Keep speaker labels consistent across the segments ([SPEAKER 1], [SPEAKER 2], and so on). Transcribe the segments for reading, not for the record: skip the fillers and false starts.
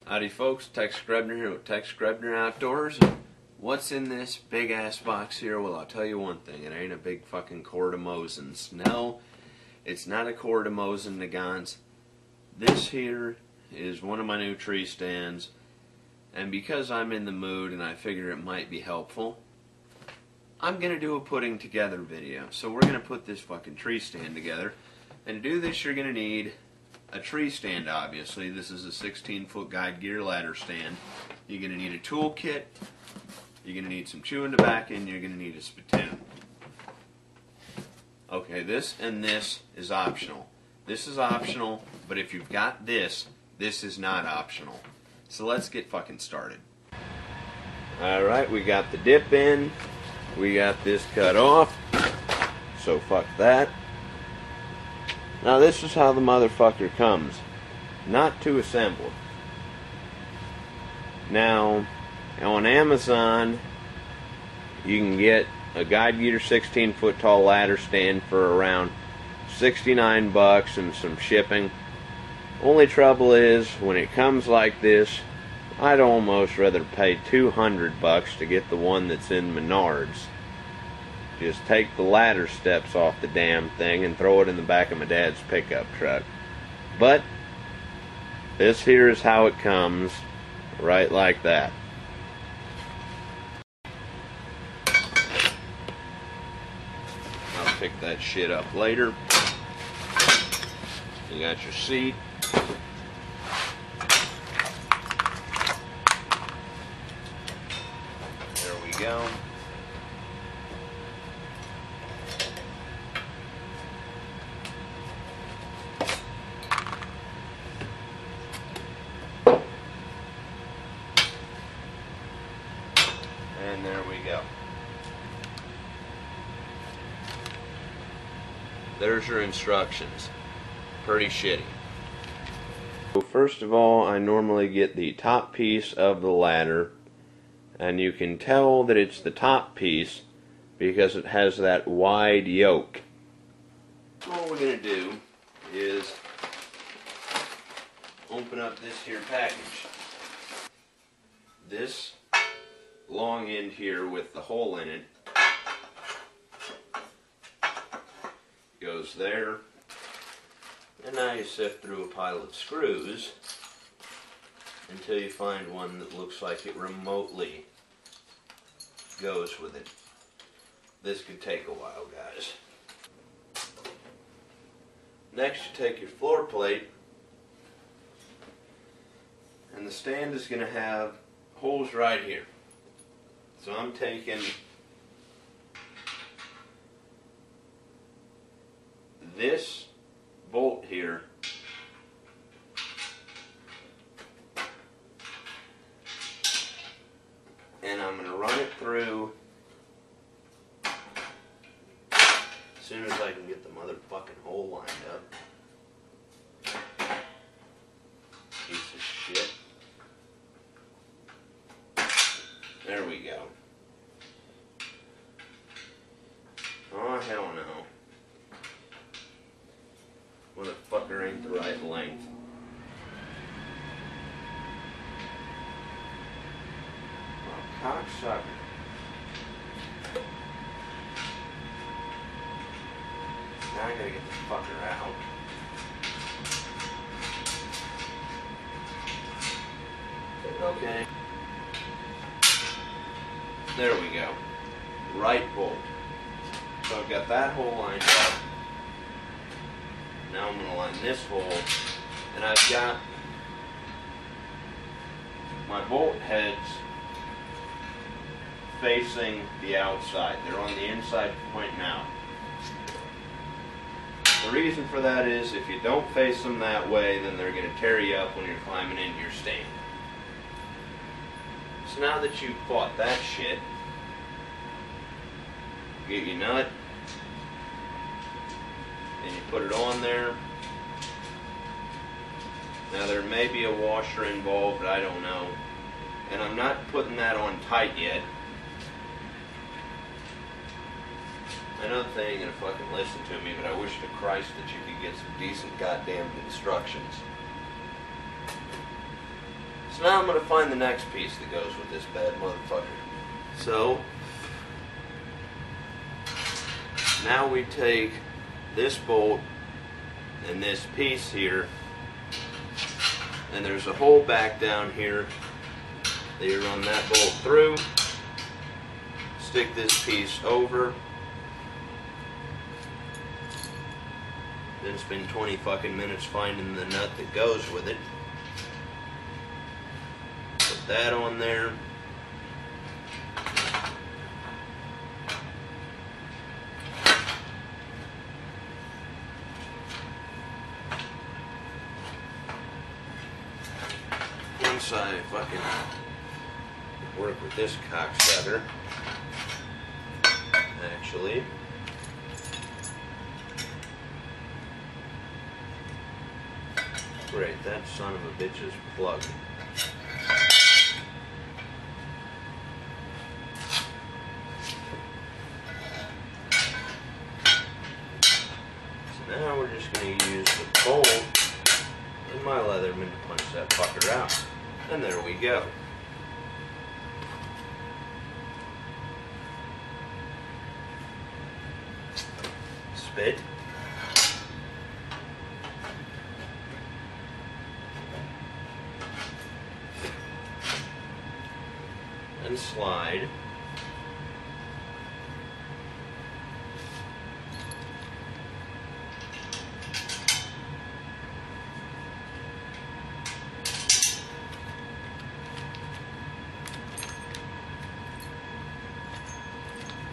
[SPEAKER 1] Howdy folks, Grebner here with Grebner Outdoors. What's in this big ass box here? Well, I'll tell you one thing, it ain't a big fucking cord of Mosins. No, it's not a cord of Mosin Nagants. This here is one of my new tree stands, and because I'm in the mood and I figure it might be helpful, I'm gonna do a putting together video. So we're gonna put this fucking tree stand together, and to do this you're gonna need a tree stand. Obviously this is a 16-foot guide gear ladder stand. You're going to need a tool kit, you're going to need some chewing tobacco, and you're going to need a spittoon. Okay, this and this is optional. This is optional, but if you've got this, this is not optional. So let's get fucking started. Alright, we got the dip in, we got this cut off, so fuck that. Now this is how the motherfucker comes, not too assembled. Now, on Amazon, you can get a guide gear 16-foot tall ladder stand for around 69 bucks and some shipping. Only trouble is, when it comes like this, I'd almost rather pay 200 bucks to get the one that's in Menards. Just take the ladder steps off the damn thing and throw it in the back of my dad's pickup truck. But this here is how it comes, right like that. I'll pick that shit up later. You got your seat. There we go. And there we go. There's your instructions. Pretty shitty. So first of all, I normally get the top piece of the ladder, and you can tell that it's the top piece because it has that wide yoke. All we're going to do is open up this here package. This long end here with the hole in it goes there, and now you sift through a pile of screws until you find one that looks like it remotely goes with it. This could take a while, guys. Next you take your floor plate, and the stand is going to have holes right here. So I'm taking this bolt here and I'm going to run it through as soon as I can get the motherfucking hole lined up. Piece of shit. There we go. Oh, hell no. Motherfucker ain't the right length. Oh, cocksucker. Now I gotta get this fucker out. Okay. There we go. Right bolt. So I've got that hole lined up. Now I'm going to line this hole, and I've got my bolt heads facing the outside. They're on the inside pointing out. The reason for that is if you don't face them that way, then they're going to tear you up when you're climbing into your stand. So now that you've fought that shit, get your nut, and you put it on there. Now there may be a washer involved, I don't know. And I'm not putting that on tight yet. I know they ain't gonna fucking listen to me, but I wish to Christ that you could get some decent goddamn instructions. So now I'm going to find the next piece that goes with this bad motherfucker. So, now we take this bolt and this piece here, and there's a hole back down here that you run that bolt through, stick this piece over, then spend 20 fucking minutes finding the nut that goes with it. Put that on there. Once I fucking work with this cocksucker, actually, great, that son of a bitch is plugged. So now we're just going to use the bolt and my Leatherman to punch that fucker out. And there we go. Spit. And slide.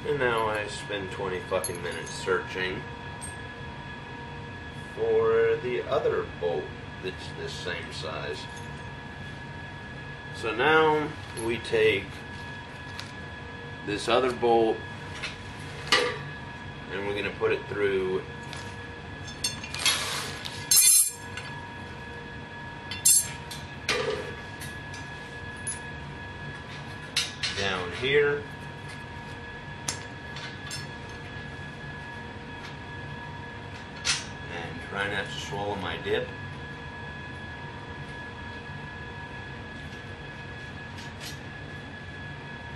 [SPEAKER 1] And now I spend 20 fucking minutes searching for the other bolt that's this same size. So now we take this other bolt and we're going to put it through down here. Try not to swallow my dip.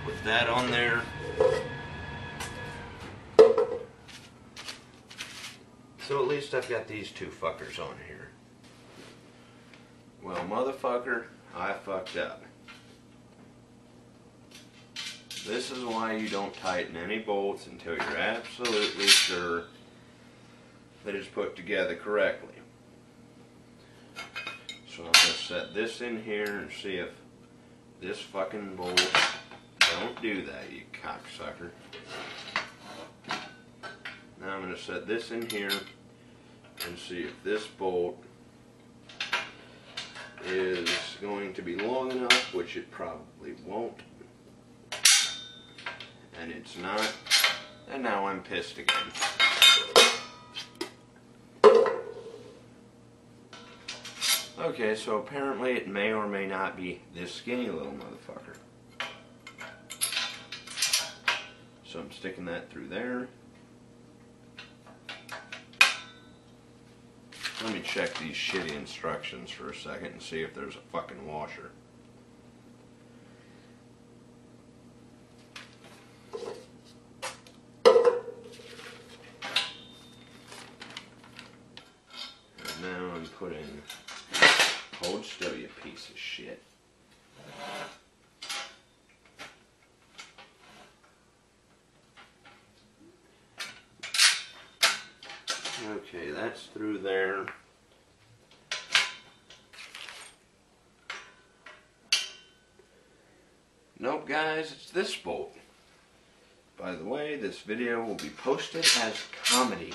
[SPEAKER 1] Put that on there. So at least I've got these two fuckers on here. Well, motherfucker, I fucked up. This is why you don't tighten any bolts until you're absolutely sure that it's put together correctly. So I'm going to set this in here and see if this fucking bolt don't do that, you cocksucker. Now I'm going to set this in here and see if this bolt is going to be long enough, which it probably won't. And it's not. And now I'm pissed again. Okay, so apparently it may or may not be this skinny little motherfucker. So I'm sticking that through there. Let me check these shitty instructions for a second and see if there's a fucking washer. And now I'm putting... Hold still, you piece of shit. Okay, that's through there. Nope, guys, it's this bolt. By the way, this video will be posted as comedy.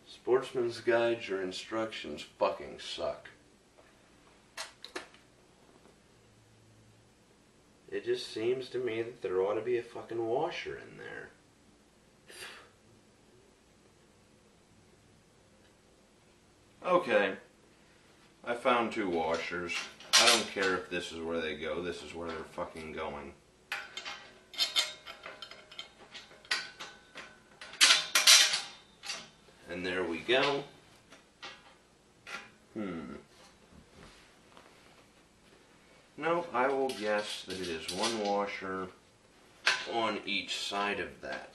[SPEAKER 1] Sportsman's guides or instructions fucking suck. It just seems to me that there ought to be a fucking washer in there. Okay. I found two washers. I don't care if this is where they go, this is where they're fucking going. And there we go. No, I will guess that it is one washer on each side of that.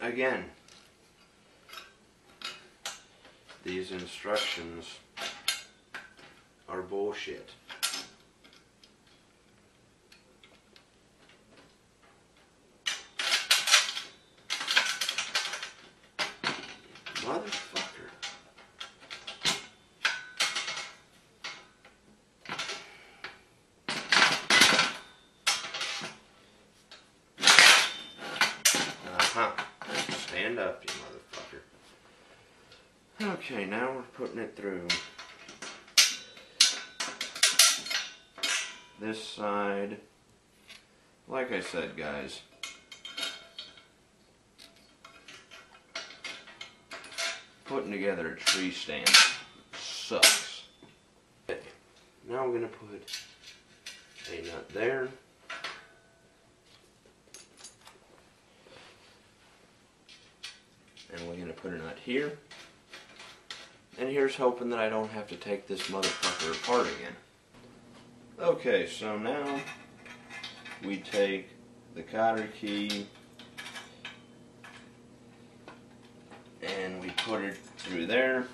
[SPEAKER 1] Again, these instructions are bullshit. Motherfucker. Stand up, you motherfucker. Okay, now we're putting it through this side. Like I said, guys, putting together a tree stand sucks. Okay, now we're going to put a nut there. And we're going to put a nut here. And here's hoping that I don't have to take this motherfucker apart again. Okay, so now we take the cotter key and we put it through there.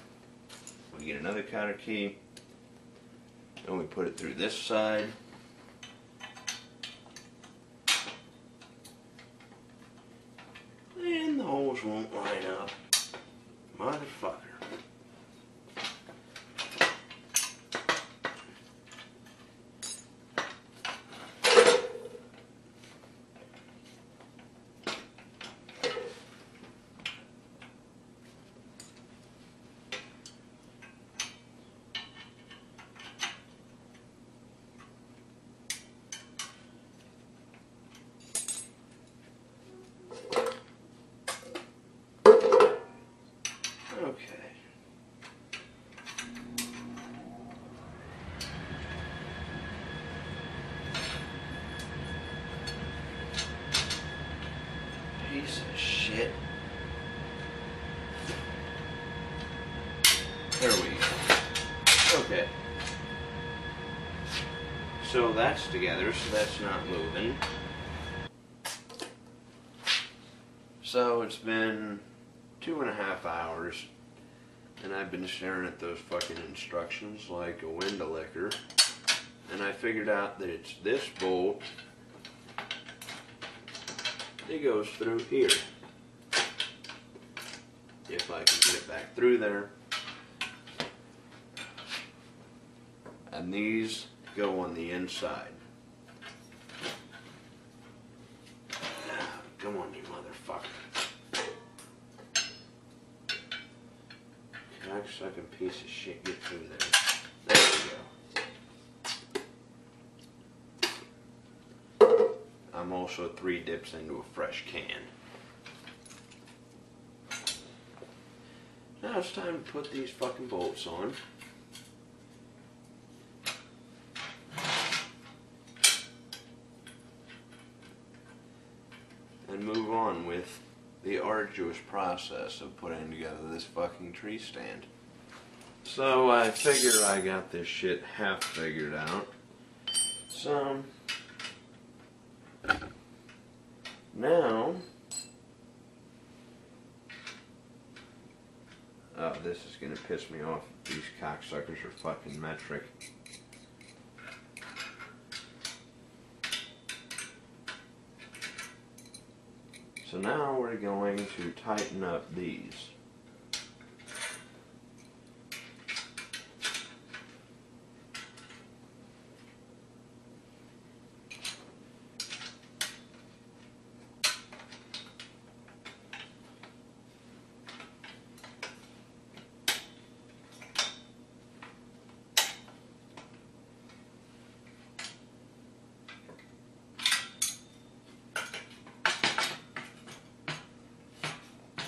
[SPEAKER 1] We get another cotter key and we put it through this side. And the holes won't line up. Motherfucker. Okay. Piece of shit. There we go. Okay. So that's together, so that's not moving. So it's been 2.5 hours. And I've been staring at those fucking instructions like a window licker. And I figured out that it's this bolt that goes through here. If I can get it back through there. And these go on the inside. Come on, you motherfucker. Cocksucking piece of shit, get through there. There we go. I'm also 3 dips into a fresh can. Now it's time to put these fucking bolts on. And move on with the arduous process of putting together this fucking tree stand. So I figure I got this shit half figured out. So now, oh, this is gonna piss me off. These cocksuckers are fucking metric. So now we're going to tighten up these.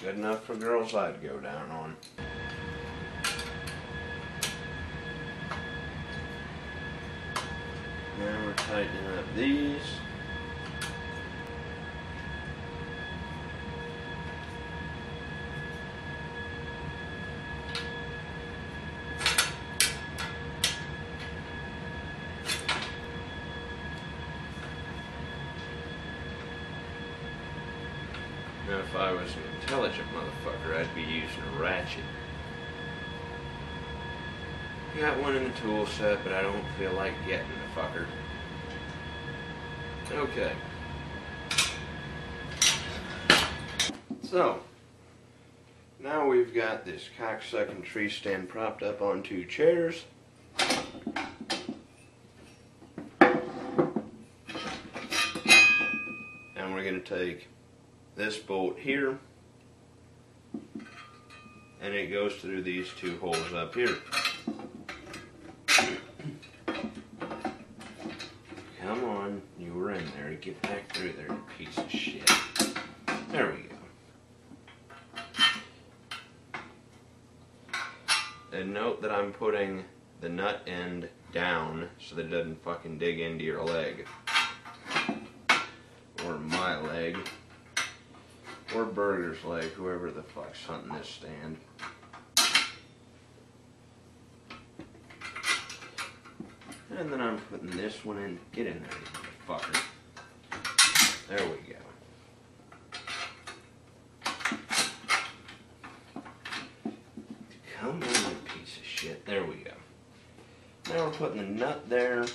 [SPEAKER 1] Good enough for girls I'd go down on. Now we're tightening up these. Now if I was an intelligent motherfucker, I'd be using a ratchet. Got one in the tool set, but I don't feel like getting the fucker. Okay. So, now we've got this cocksucking tree stand propped up on two chairs. And we're going to take this bolt here, and it goes through these two holes up here. Come on, you were in there. Get back through there, you piece of shit. There we go. And note that I'm putting the nut end down so that it doesn't fucking dig into your leg. Or my leg. Or Burger's leg, whoever the fuck's hunting this stand. And then I'm putting this one in. Get in there, you fucker. There we go. Come on, you piece of shit. There we go. Now we're putting the nut there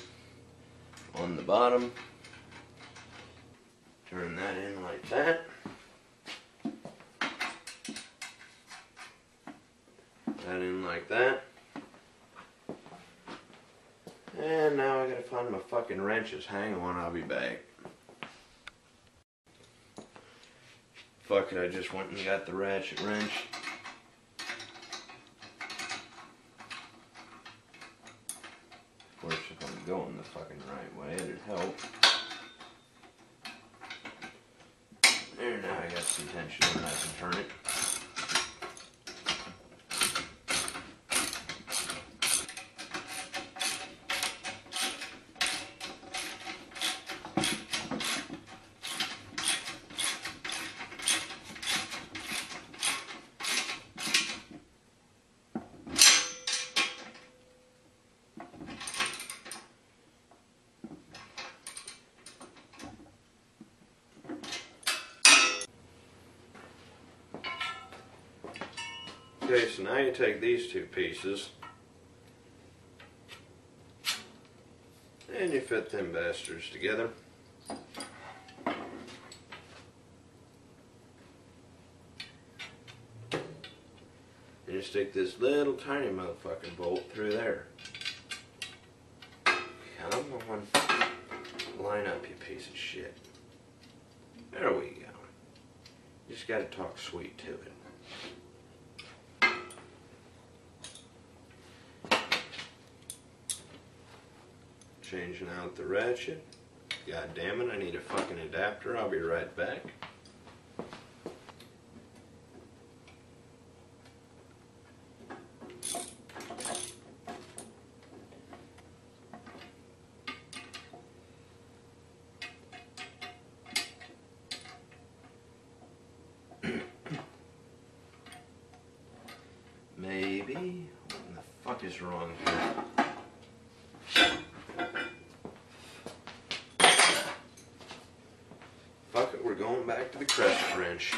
[SPEAKER 1] on the bottom. Turn that in like that. That in like that. And now I gotta find my fucking wrenches. Hang on, I'll be back. Fuck it, I just went and got the ratchet wrench. Of course, if I'm going the fucking right way, it'd help. There, now I got some tension and I can turn it. Okay, so now you take these two pieces and you fit them bastards together. And you stick this little tiny motherfucking bolt through there. Come on. Line up, you piece of shit. There we go. You just gotta talk sweet to it. Changing out the ratchet. God damn it, I need a fucking adapter. I'll be right back. Maybe. What the fuck is wrong here? Fuck it, we're going back to the crescent wrench.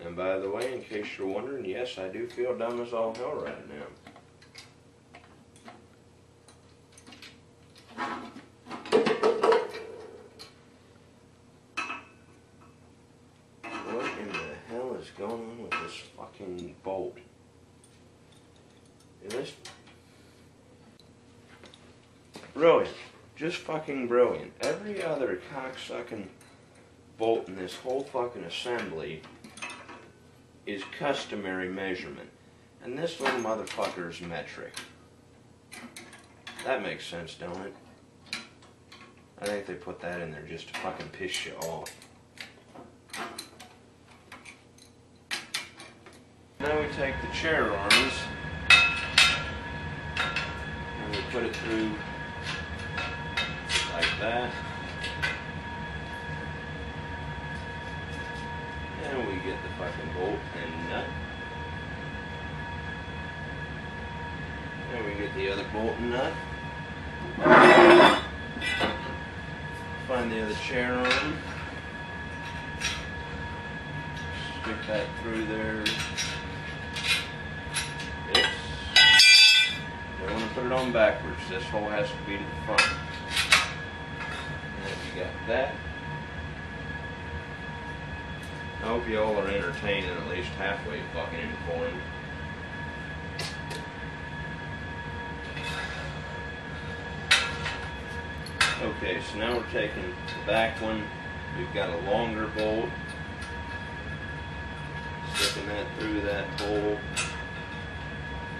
[SPEAKER 1] And by the way, in case you're wondering, yes, I do feel dumb as all hell right now. What in the hell is going on with this fucking bolt? This brilliant. Just fucking brilliant. Every other cocksucking bolt in this whole fucking assembly is customary measurement. And this little motherfucker is metric. That makes sense, don't it? I think they put that in there just to fucking piss you off. Now we take the chair arms and we put it through like that. And we get the fucking bolt and nut. And we get the other bolt and nut. Find the other chair arm. Stick that through there. Don't want to put it on backwards. This hole has to be to the front. And you got that. I hope you all are entertained and at least halfway fucking informed. Okay, so now we're taking the back one. We've got a longer bolt. Sticking that through that hole.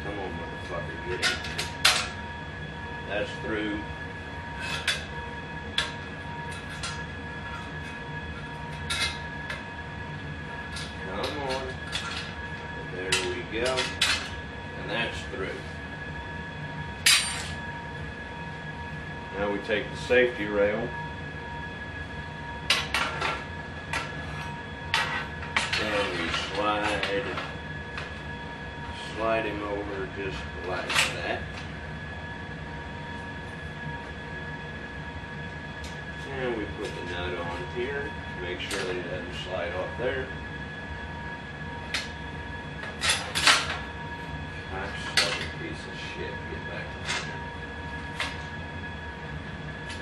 [SPEAKER 1] Come on, motherfucker, get it. That's through. Come on. There we go. And that's through. Now we take the safety rail. And we slide him over just like that. And we put the nut on here. Make sure that it doesn't slide off there. Cocksucking piece of shit. Get back to here.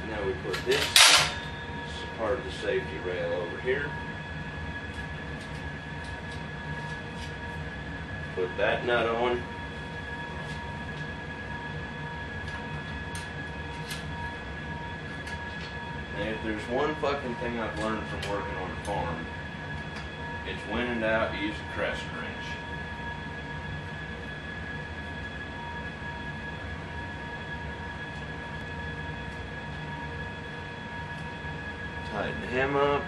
[SPEAKER 1] Now we put this part of the safety rail over here. Put that nut on. And if there's one fucking thing I've learned from working on a farm, it's when in doubt, use a crescent wrench. Tighten him up.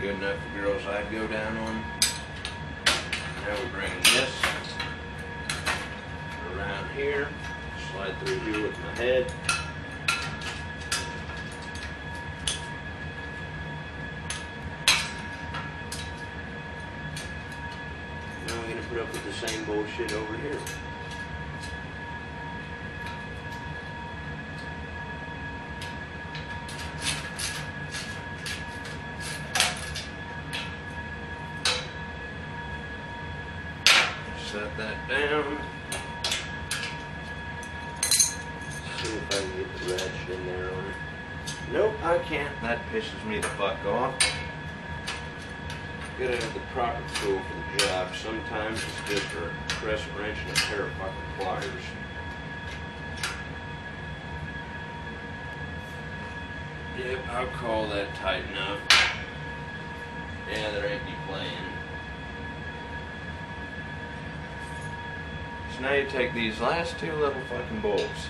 [SPEAKER 1] Good enough for girls I'd go down on. Now we bring this around here, slide through here with my head. Now we're going to put up with the same bullshit over here. Set that down. See if I can get the ratchet in there on it. Nope, I can't. That pisses me the fuck off. Gotta have the proper tool for the job. Sometimes it's just a crescent wrench and a pair of fucking pliers. Yep, I'll call that tight enough. Yeah, there ain't any playing. So now you take these last two little fucking bolts.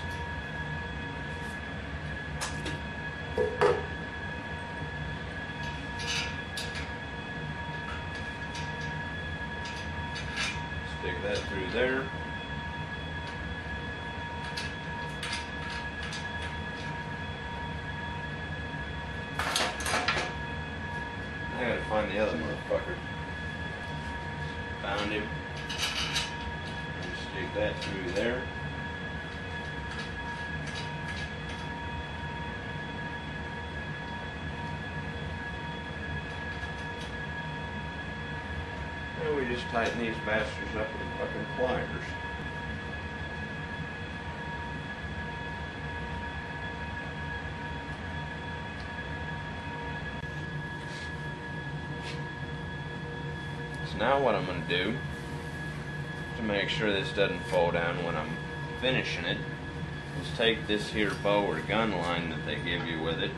[SPEAKER 1] Stick that through there. I gotta find the other motherfucker. Found him. Stick that through there. And we just tighten these bastards up with fucking pliers. So now what I'm going to do, to make sure this doesn't fall down when I'm finishing it, is take this here bow or gun line that they give you with it,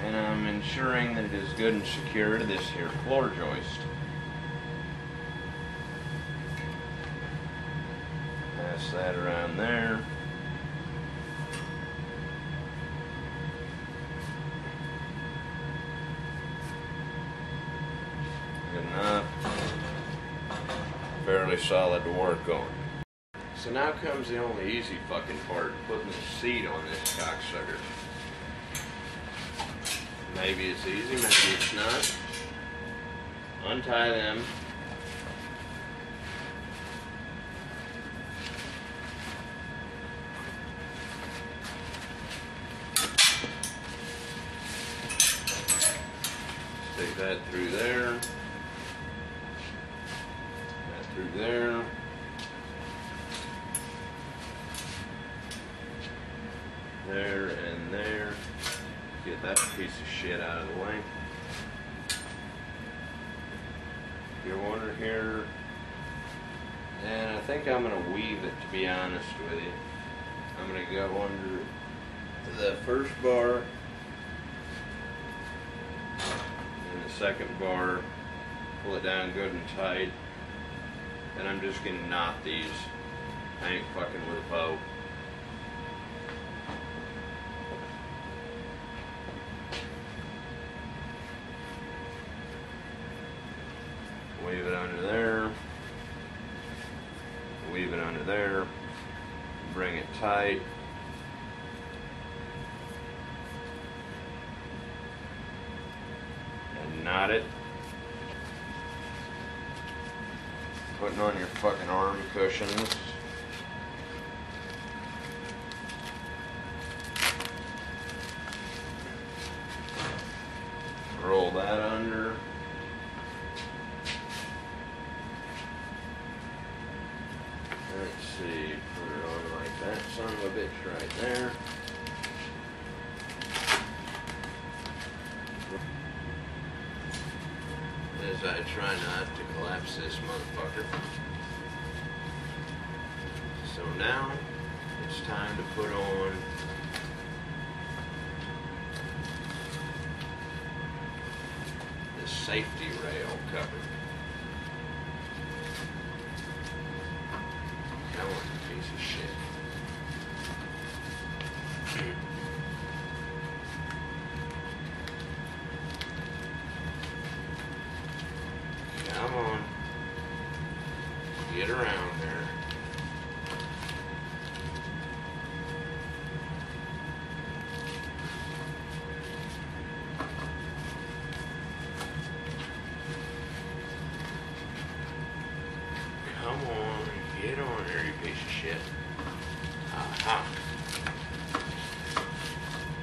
[SPEAKER 1] and I'm ensuring that it is good and secure to this here floor joist. Pass that around there. Good enough. Fairly solid to work on. So now comes the only easy fucking part, putting the seat on this cocksucker. Maybe it's easy, maybe it's not. Untie them. Stick that through there. That through there. There and there. Get that piece of shit out of the way. Go under here. And I think I'm going to weave it, to be honest with you. I'm going to go under the first bar and the second bar, pull it down good and tight, and I'm just going to knot these. I ain't fucking with a bow. Weave it under there, weave it under there, bring it tight, and knot it. Putting on your fucking arm cushions. Roll that under. Let's see, put it on like that son of a bitch right there. As I try not to collapse this motherfucker. So now it's time to put on the safety rail cover. Come on, you piece of shit. Come on. Get around there. Come on. Get on there, you piece of shit. Aha.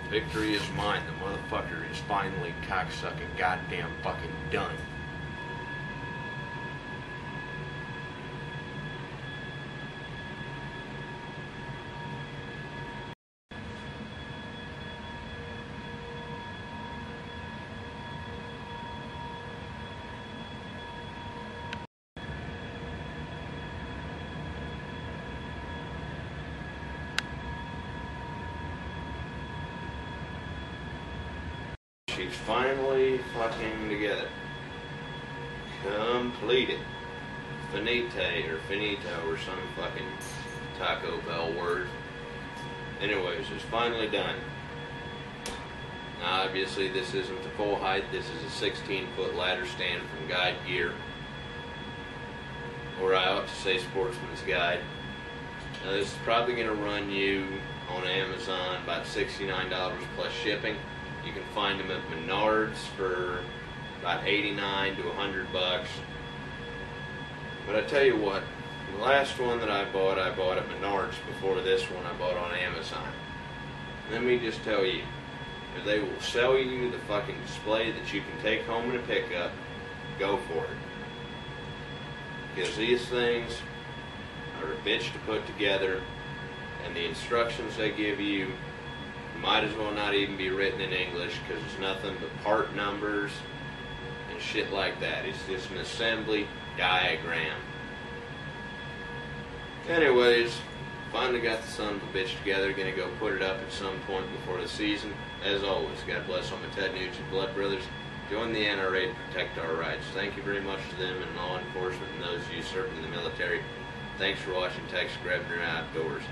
[SPEAKER 1] Victory is mine. The motherfucker is finally cocksucking goddamn fucking done. She's finally fucking together. Completed. Finite or finito or some fucking Taco Bell word. Anyways, it's finally done. Now obviously this isn't the full height. This is a 16-foot ladder stand from Guide Gear. Or I ought to say Sportsman's Guide. Now this is probably going to run you on Amazon about $69 plus shipping. You can find them at Menards for about $89 to $100. But I tell you what, the last one that I bought at Menards before this one I bought on Amazon. Let me just tell you, if they will sell you the fucking display that you can take home in a pickup, go for it. Because these things are a bitch to put together, and the instructions they give you might as well not even be written in English, because it's nothing but part numbers shit like that. It's just an assembly diagram. Anyways, finally got the son of a bitch together. Gonna go put it up at some point before the season. As always, God bless all my Ted Nugent blood brothers. Join the NRA to protect our rights. Thank you very much to them and law enforcement and those of you serving in the military. Thanks for watching Tex Grebner Outdoors.